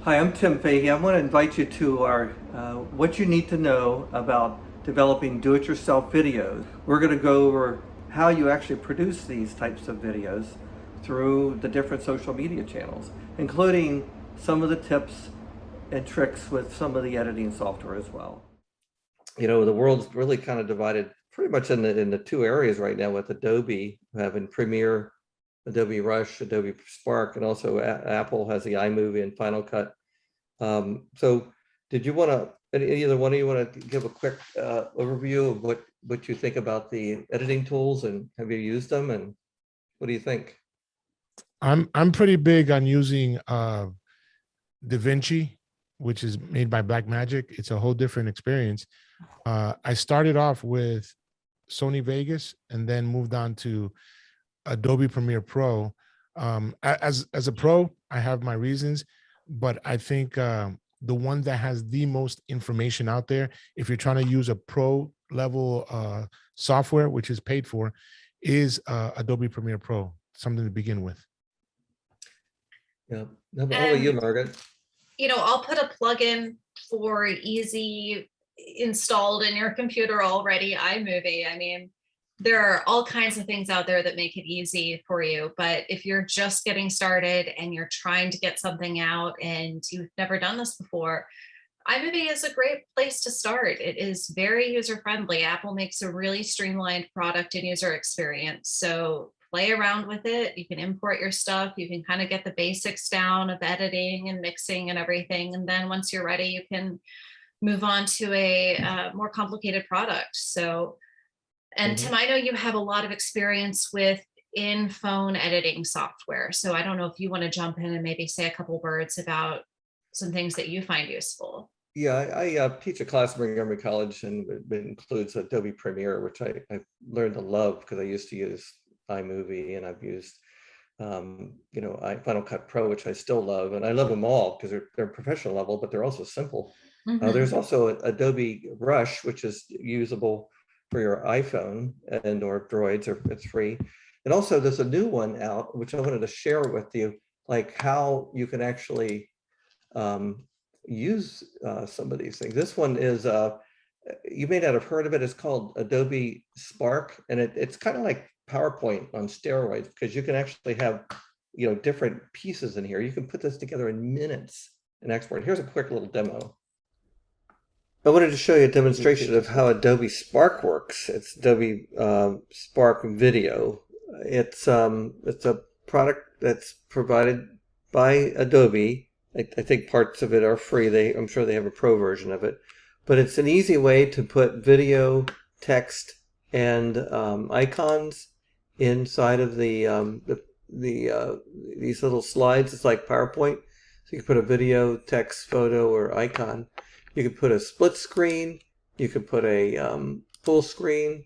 Hi, I'm Tim Fahey. I want to invite you to our What You Need to Know About Developing Do-It-Yourself Videos. We're going to go over how you actually produce these types of videos through the different social media channels, including some of the tips and tricks with some of the editing software as well. You know, the world's really kind of divided pretty much in the two areas right now, with Adobe having Premiere, Adobe Rush, Adobe Spark, and also Apple has the iMovie and Final Cut. So did you want to, either one of you want to give a quick overview of what you think about the editing tools, and have you used them, and what do you think? I'm pretty big on using DaVinci, which is made by Blackmagic. It's a whole different experience. I started off with Sony Vegas and then moved on to Adobe Premiere Pro. As a pro, I have my reasons, but I think the one that has the most information out there, if you're trying to use a pro level software, which is paid for, is Adobe Premiere Pro, something to begin with. Yeah. How about you, And, Margaret? I'll put a plugin for easy installed in your computer already, iMovie. I mean, there are all kinds of things out there that make it easy for you. But if you're just getting started and you're trying to get something out and you've never done this before, iMovie is a great place to start. It is very user friendly. Apple makes a really streamlined product and user experience. So play around with it. You can import your stuff. You can kind of get the basics down of editing and mixing and everything. And then once you're ready, you can move on to a more complicated product. So, and Tim, Mhm. I know you have a lot of experience with in phone editing software. So I don't know if you want to jump in and maybe say a couple words about some things that you find useful. Yeah, I teach a class in Montgomery College, and it includes Adobe Premiere, which I've learned to love because I used to use iMovie, and I've used Final Cut Pro, which I still love, and I love them all because they're professional level, but they're also simple. There's Mhm. also Adobe Rush, which is usable for your iPhone and or Droids, or it's free. And also there's a new one out, which I wanted to share with you, like how you can actually um, use some of these things. This one is, you may not have heard of it. It's called Adobe Spark, and it's kind of like PowerPoint on steroids, because you can actually have, different pieces in here. You can put this together in minutes and export. Here's a quick little demo. I wanted to show you a demonstration of how Adobe Spark works. It's Adobe Spark Video. It's a product that's provided by Adobe. I think parts of it are free. I'm sure they have a pro version of it, but it's an easy way to put video, text, and icons inside of these little slides. It's like PowerPoint. So you can put a video, text, photo, or icon. You could put a split screen. You could put a full screen.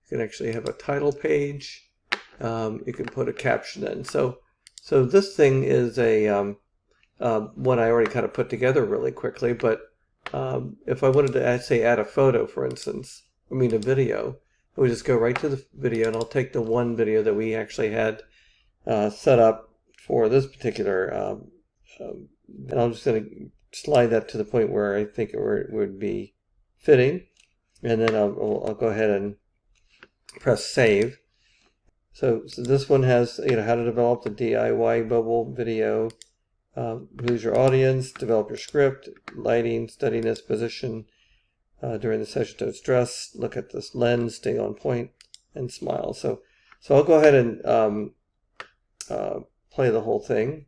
You can actually have a title page. You can put a caption in. So this thing is a one I already kind of put together really quickly. But if I wanted to say add a photo, for instance, a video, I would just go right to the video, and I'll take the one video that we actually had set up for this particular, and I'm just going to slide that to the point where I think it would be fitting, and then I'll go ahead and press save. So this one has, how to develop the DIY mobile video, who's your audience, develop your script, lighting, steadiness, position during the session, don't stress, look at this lens, stay on point, and smile. So I'll go ahead and play the whole thing.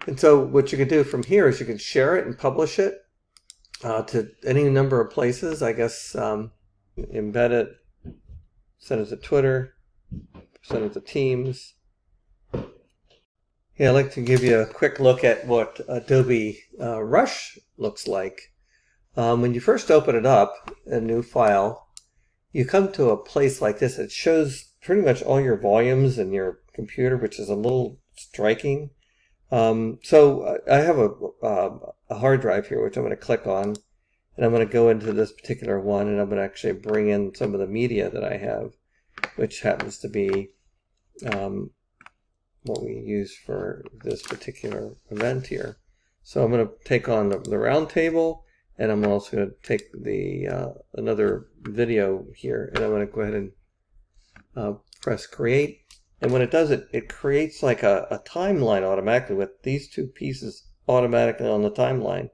And so what you can do from here is you can share it and publish it to any number of places. I guess embed it, send it to Twitter, send it to Teams, Yeah, I'd like to give you a quick look at what Adobe Rush looks like. When you first open it up, a new file, you come to a place like this. It shows pretty much all your volumes in your computer, which is a little striking. So I have a hard drive here, which I'm going to click on, and I'm going to go into this particular one, and I'm going to actually bring in some of the media that I have, which happens to be what we use for this particular event here. So I'm going to take on the round table, and I'm also going to take the another video here, and I'm going to go ahead and press create. And when it does it, it creates like a timeline automatically with these two pieces automatically on the timeline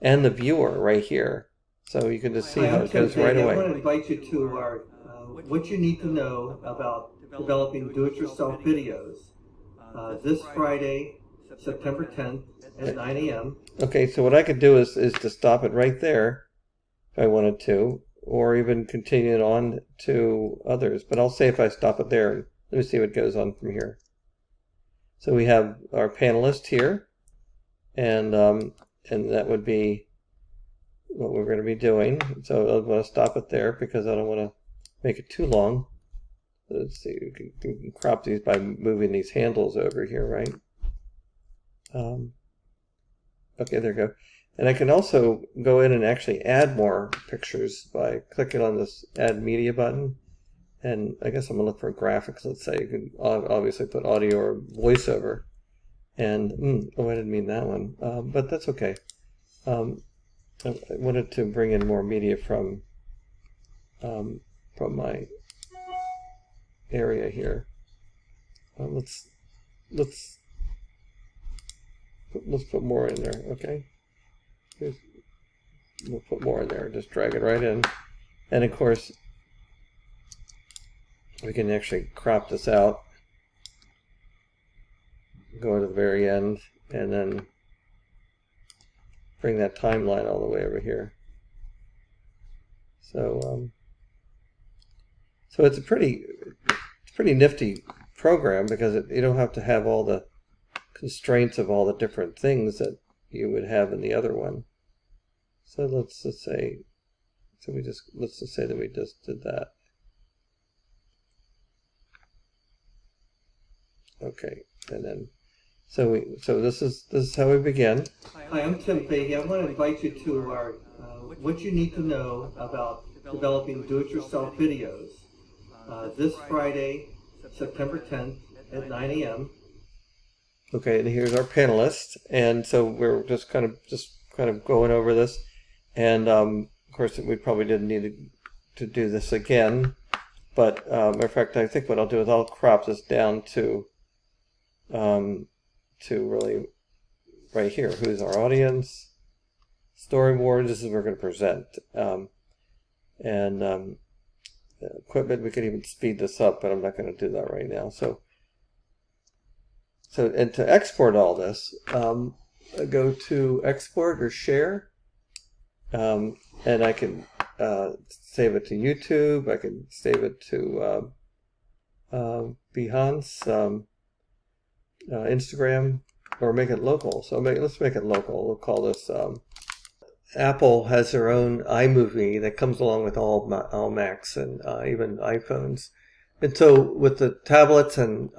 and the viewer right here. So you can just see how it goes right away. I want to invite you to our what you need to know about developing do-it-yourself videos this Friday, September 10th at 9 a.m. Okay, so what I could do is to stop it right there if I wanted to, or even continue it on to others. But I'll say if I stop it there, let me see what goes on from here. So we have our panelist here, and that would be what we're going to be doing. So I'm going to stop it there because I don't want to make it too long. Let's see, we can crop these by moving these handles over here, right? Okay, there we go. And I can also go in and actually add more pictures by clicking on this Add Media button. And I guess I'm going to look for graphics. Let's say you can obviously put audio or voiceover. And, oh, I didn't mean that one. But that's okay. I wanted to bring in more media from my area here. Let's put more in there. Okay, we'll put more in there. Just drag it right in, and of course we can actually crop this out. Go to the very end, and then bring that timeline all the way over here. So it's a pretty nifty program because you don't have to have all the constraints of all the different things that you would have in the other one. So let's just say that we just did that. Okay, and then so this is how we begin. Hi, I'm Tim Fahey. I want to invite you to our what you need to know about developing do-it-yourself videos this Friday, September 10th at 9 a.m. Okay, and here's our panelist, and so we're just kind of going over this, and of course we probably didn't need to do this again, but matter of fact, I think what I'll do is I'll crop this down to really right here. Who's our audience? Storyboard. This is what we're going to present, and equipment. We could even speed this up, but I'm not going to do that right now. So and to export all this, I go to export or share, and I can save it to YouTube. I can save it to Behance, Instagram, or make it local. So let's make it local. We'll call this Apple has their own iMovie that comes along with all Macs and even iPhones. And so with the tablets and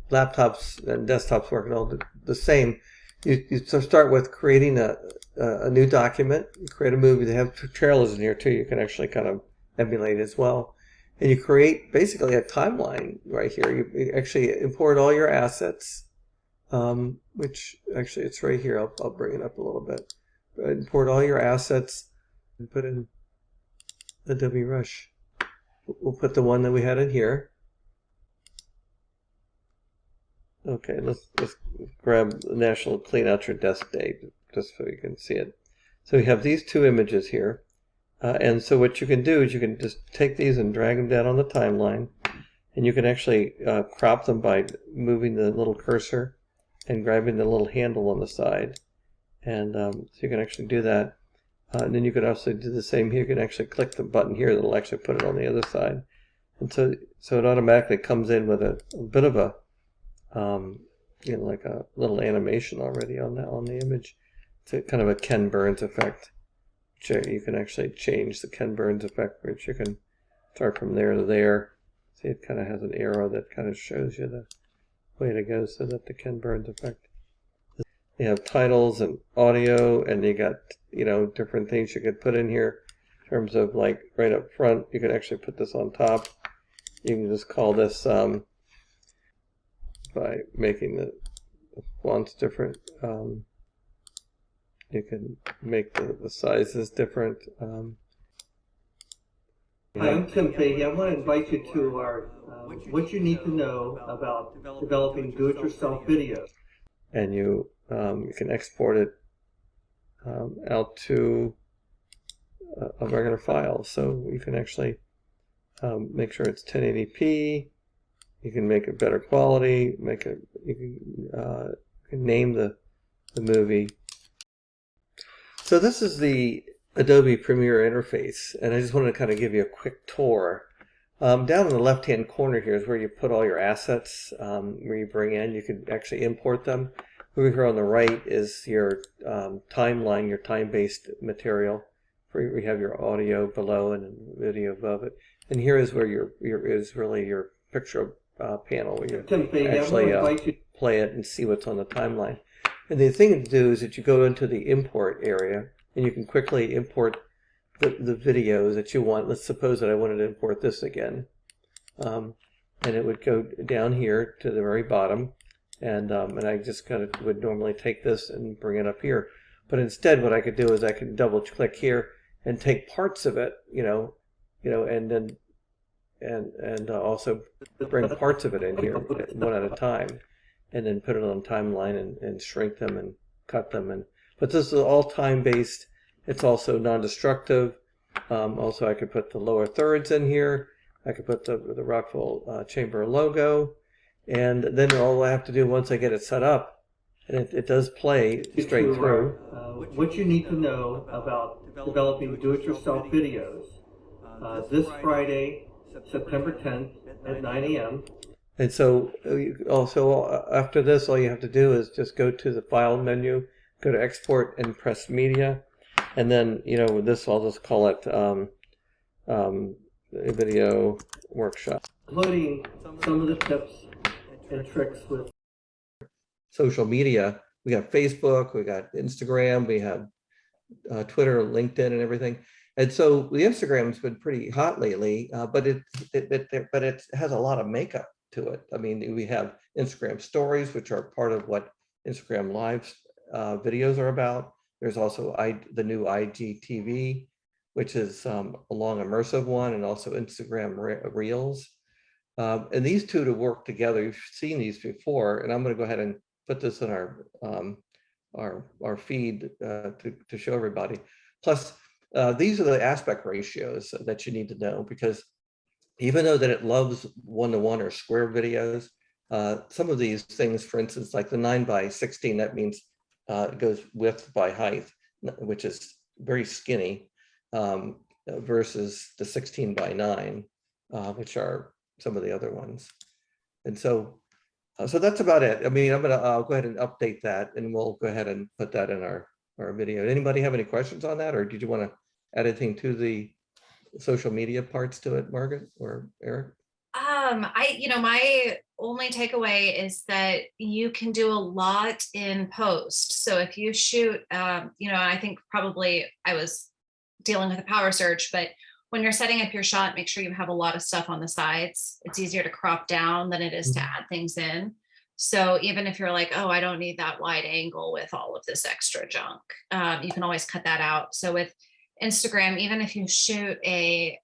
laptops and desktops working all the same, you start with creating a new document. You create a movie. They have trailers in here too. You can actually kind of emulate as well. And you create basically a timeline right here. You actually import all your assets, which actually it's right here. I'll bring it up a little bit. Import all your assets and put in Adobe Rush. We'll put the one that we had in here. Okay, let's grab National Clean Out Your Desk Day just so you can see it. So we have these two images here. And so what you can do is you can just take these and drag them down on the timeline, and you can actually crop them by moving the little cursor and grabbing the little handle on the side. And so you can actually do that. And then you can also do the same here. You can actually click the button here that'll actually put it on the other side. And so it automatically comes in with a bit of a like a little animation already on the image. It's kind of a Ken Burns effect. You can actually change the Ken Burns effect, which you can start from there to there. See, it kind of has an arrow that kind of shows you the way to go, so that the Ken Burns effect. You have titles and audio, and you got, different things you could put in here in terms of, like, right up front. You could actually put this on top. You can just call this by making the fonts different. You can make the sizes different. Hi, I'm Tim Fahey. I want to invite you to our What You Need to Know About Developing Do-It-Yourself Videos. And you can export it out to a regular file. So you can actually make sure it's 1080p. You can make it better quality. You can name the movie. So this is the Adobe Premiere interface, and I just wanted to kind of give you a quick tour. Down in the left-hand corner here is where you put all your assets, where you bring in. You can actually import them. Over here on the right is your timeline, your time-based material. We have your audio below and video above it. And here is where is really your picture panel, where you actually play it and see what's on the timeline. And the thing to do is that you go into the import area, and you can quickly import the videos that you want. Let's suppose that I wanted to import this again. And it would go down here to the very bottom, and I just kind of would normally take this and bring it up here. But instead, what I could do is I could double click here and take parts of it, and then also bring parts of it in here one at a time, and then put it on timeline and shrink them and cut them. But this is all time-based. It's also non-destructive. Also, I could put the lower thirds in here. I could put the Rockville Chamber logo. And then all I have to do once I get it set up, and it does play straight through. What you need to know about developing do-it-yourself videos. This Friday, September 10th at 9 a.m. And so also after this, all you have to do is just go to the File menu, go to Export, and press Media. And then, with this, I'll just call it Video Workshop. Including some of the tips and tricks with social media. We got Facebook, we got Instagram, we have Twitter, LinkedIn, and everything. And so the Instagram's been pretty hot lately, but it has a lot of makeup to it. I mean, we have Instagram stories, which are part of what Instagram Live videos are about. There's also the new IGTV, which is a long immersive one, and also Instagram Reels. And these two to work together, you've seen these before, and I'm going to go ahead and put this in our feed to show everybody. Plus, these are the aspect ratios that you need to know, because even though that it loves 1:1 or square videos, some of these things, for instance, like the 9:16, that means it goes width by height, which is very skinny, versus the 16:9, which are some of the other ones. And so that's about it. I mean, I'll go ahead and update that, and we'll go ahead and put that in our video. Anybody have any questions on that, or did you want to add anything to the social media parts to it, Margaret or Eric? My only takeaway is that you can do a lot in post. So if you shoot, I think probably I was dealing with a power surge, but when you're setting up your shot, make sure you have a lot of stuff on the sides. It's easier to crop down than it is to add things in. So even if you're like, oh, I don't need that wide angle with all of this extra junk, you can always cut that out. So with Instagram, even if you shoot a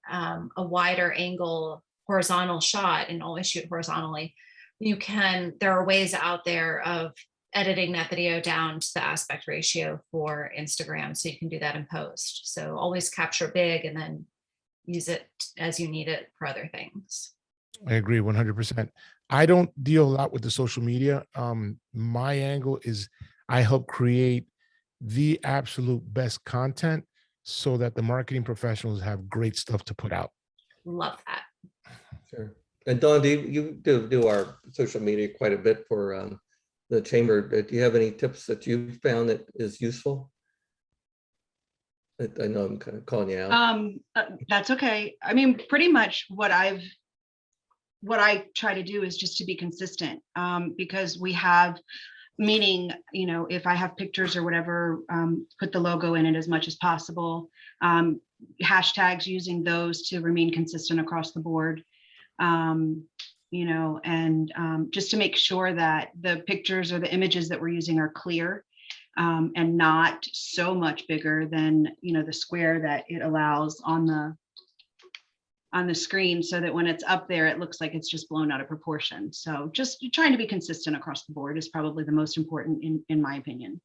wider angle horizontal shot and always shoot horizontally, there are ways out there of editing that video down to the aspect ratio for Instagram. So you can do that in post. So always capture big and then use it as you need it for other things. I agree 100%. I don't deal a lot with the social media. My angle is I help create the absolute best content so that the marketing professionals have great stuff to put out. Love that. Sure. And Dawn, you do our social media quite a bit for the chamber. Do you have any tips that you've found that is useful? I know I'm kind of calling you out. That's okay. I mean, pretty much what I try to do is just to be consistent, because we have, meaning, you know, if I have pictures or whatever, put the logo in it as much as possible. Hashtags, using those to remain consistent across the board. You know, and just to make sure that the pictures or the images that we're using are clear, and not so much bigger than, you know, the square that it allows on the screen, so that when it's up there, it looks like it's just blown out of proportion. So just trying to be consistent across the board is probably the most important in my opinion.